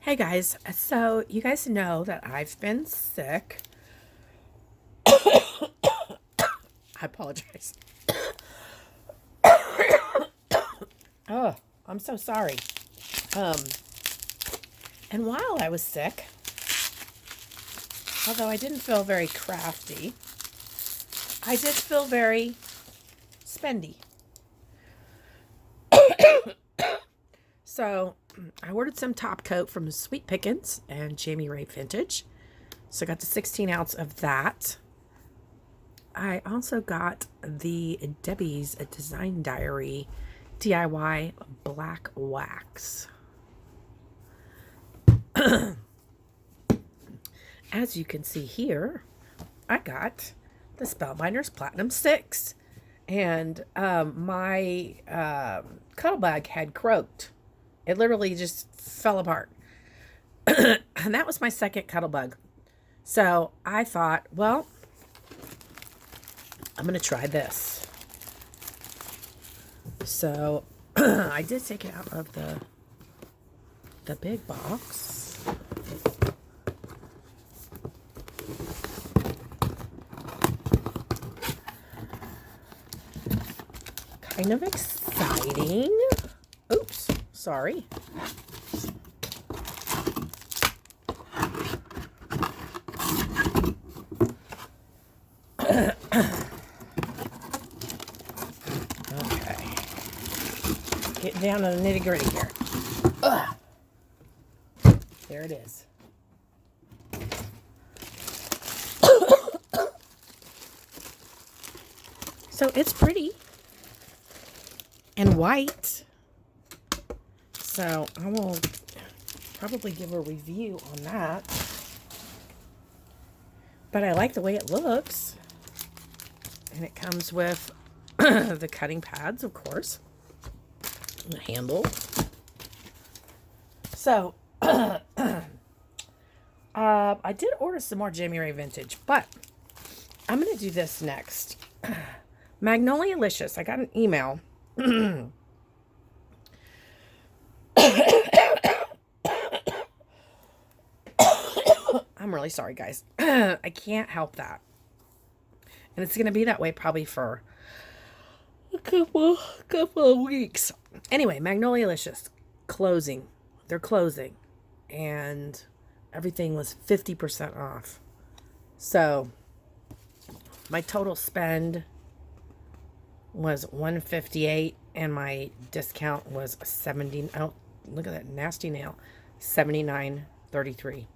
Hey guys, so you guys know that I've been sick. I apologize. Oh, I'm so sorry. Um, and while I was sick, although I didn't feel very crafty, I did feel very spendy. So I ordered some top coat from Sweet Pickens and Jamie Ray Vintage. So I got the 16 ounce of that. I also got the Debbie's Design Diary DIY black wax. As you can see here, I got the Spellbinders Platinum 6. And my cuddle bag had croaked. It literally just fell apart. And that was my second cuddle bug. So I thought, well, I'm going to try this. So I did take it out of the big box. Kind of exciting. Oops, sorry. Okay. Getting down to the nitty gritty here. Ugh. There it is. So it's pretty and white. So I will probably give a review on that. But I like the way it looks. And it comes with the cutting pads, of course. And the handle. So I did order some more Jamie Ray Vintage, but I'm going to do this next. Magnolia-licious. I got an email. I'm really sorry, guys. I can't help that. And it's going to be that way probably for a couple of weeks. Anyway, Magnolia-licious closing. They're closing. And everything was 50% off. So my total spend was $158 and my discount was 70. Oh, look at that nasty nail. $79.33.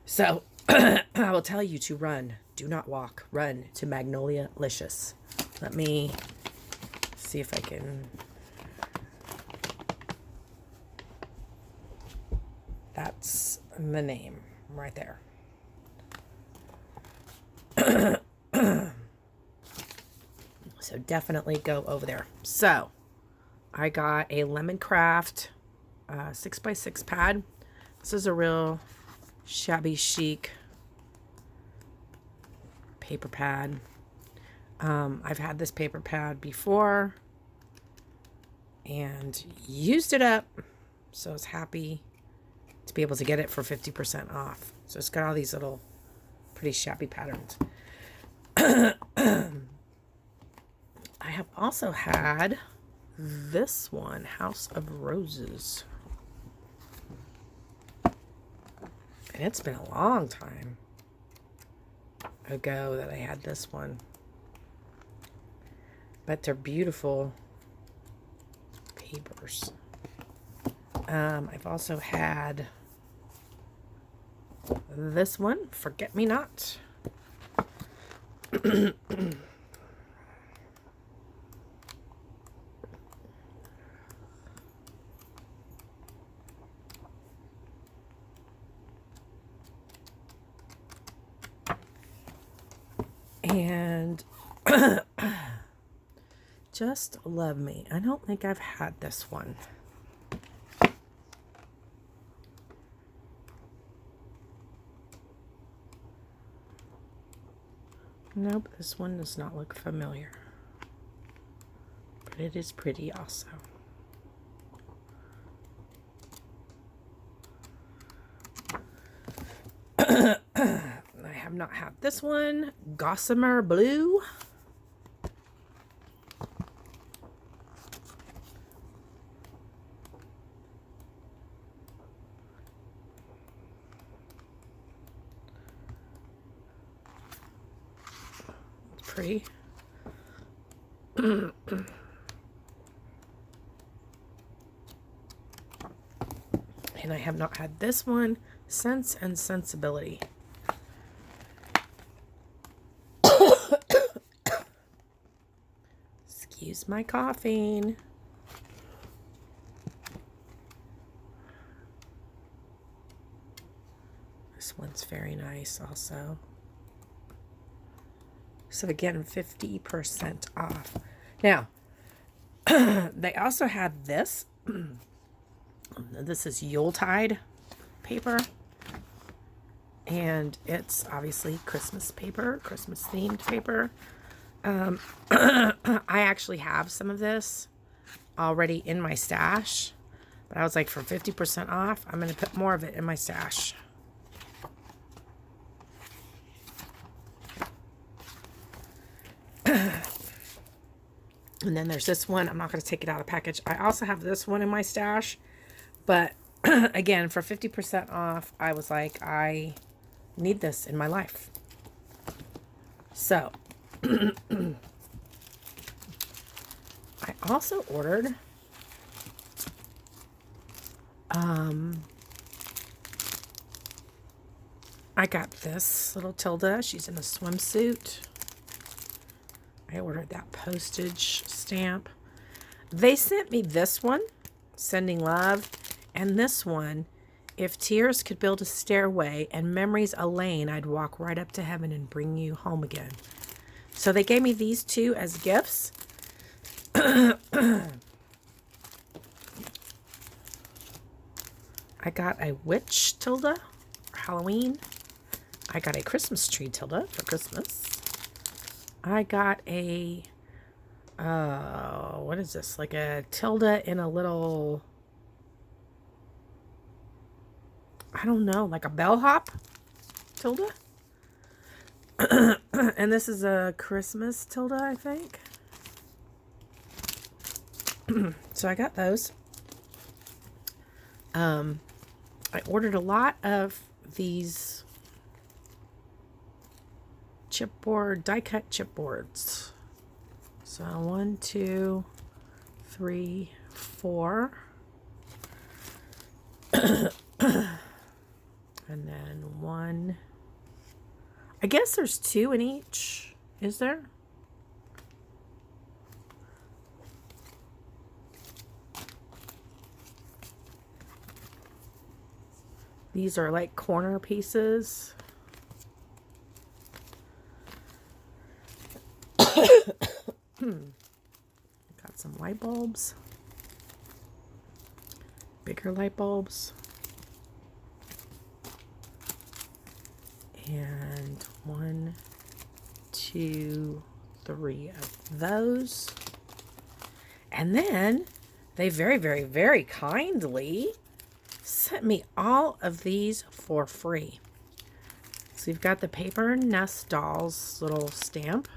So I will tell you to run. Do not walk. Run to Magnolia-licious. Let me see if I can. That's the name right there. So definitely go over there. So I got a Lemon Craft 6x6 pad. This is a real shabby chic paper pad. I've had this paper pad before and used it up. So I was happy to be able to get it for 50% off. So it's got all these little pretty shabby patterns. I have also had this one, House of Roses. And it's been a long time ago that I had this one. But they're beautiful papers. I've also had this one, Forget Me Not. And Just Love Me. I don't think I've had this one. Nope, this one does not look familiar. But it is pretty also. I have not had this one. Gossamer Blue. It's pretty. And I have not had this one. Sense and Sensibility. Excuse my coughing. This one's very nice also. So again, 50% off. Now, they also had this. This is Yuletide paper. And it's obviously Christmas paper, Christmas themed paper. I actually have some of this already in my stash. But I was like, for 50% off, I'm going to put more of it in my stash. And then there's this one. I'm not going to take it out of the package. I also have this one in my stash. But again, for 50% off, I was like, I need this in my life. So, I also ordered I got this little Tilda. She's in a swimsuit. I ordered that postage stamp. They sent me this one, Sending Love, and this one, If Tears Could Build a Stairway and Memories a Lane, I'd Walk Right Up to Heaven and Bring You Home Again. So they gave me these two as gifts. I got a witch Tilda for Halloween. I got a Christmas tree Tilda for Christmas. I got a, what is this? Like a Tilda in a little, I don't know, like a bellhop Tilda. And this is a Christmas Tilda, I think. So I got those. I ordered a lot of these chipboard, die cut chipboards. So 1, 2, 3, 4. And then 1. I guess there's 2 in each. Is there? These are like corner pieces. Got some light bulbs. Bigger light bulbs. And 1, 2, 3 of those. And then they very, very, very kindly sent me all of these for free. So you've got the Paper Nest Dolls little stamp.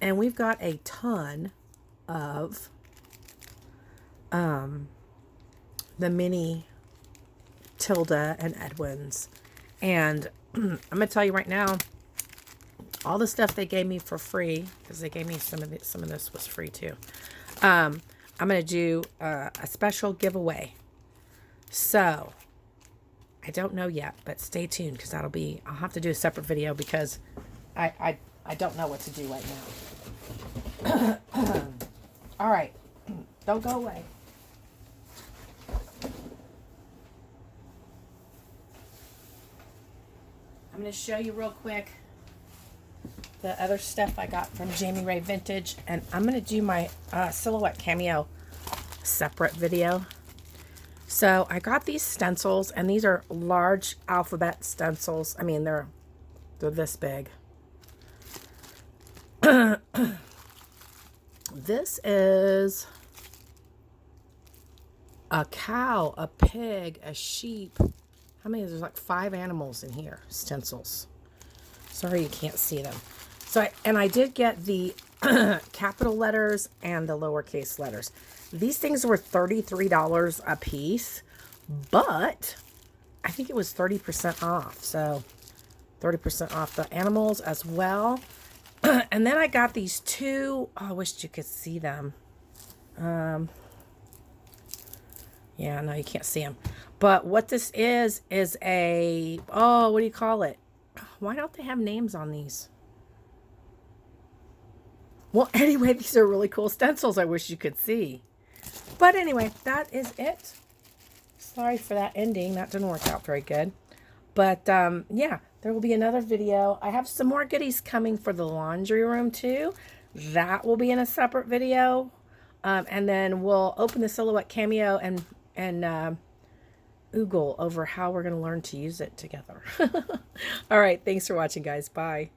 And we've got a ton of the mini Tilda and Edwin's. And I'm going to tell you right now, all the stuff they gave me for free, because they gave me some of this was free too. I'm going to do a special giveaway. So, I don't know yet, but stay tuned, because I'll have to do a separate video, because I don't know what to do right now. All right. Don't go away. I'm going to show you real quick the other stuff I got from Jamie Ray Vintage, and I'm going to do my Silhouette Cameo separate video. So I got these stencils, and these are large alphabet stencils. I mean, they're this big. This is a cow, a pig, a sheep, how many? There's like 5 animals in here. Stencils. Sorry you can't see them. So, I did get the capital letters and the lowercase letters. These things were $33 a piece, but I think it was 30% off. So 30% off the animals as well. And then I got these 2, oh, I wished you could see them. Yeah, no, you can't see them. But what this is a, oh, what do you call it? Why don't they have names on these? Well, anyway, these are really cool stencils I wish you could see. But anyway, that is it. Sorry for that ending. That didn't work out very good. But yeah, there will be another video. I have some more goodies coming for the laundry room too. That will be in a separate video. And then we'll open the Silhouette Cameo and oogle over how we're going to learn to use it together. All right. Thanks for watching, guys. Bye.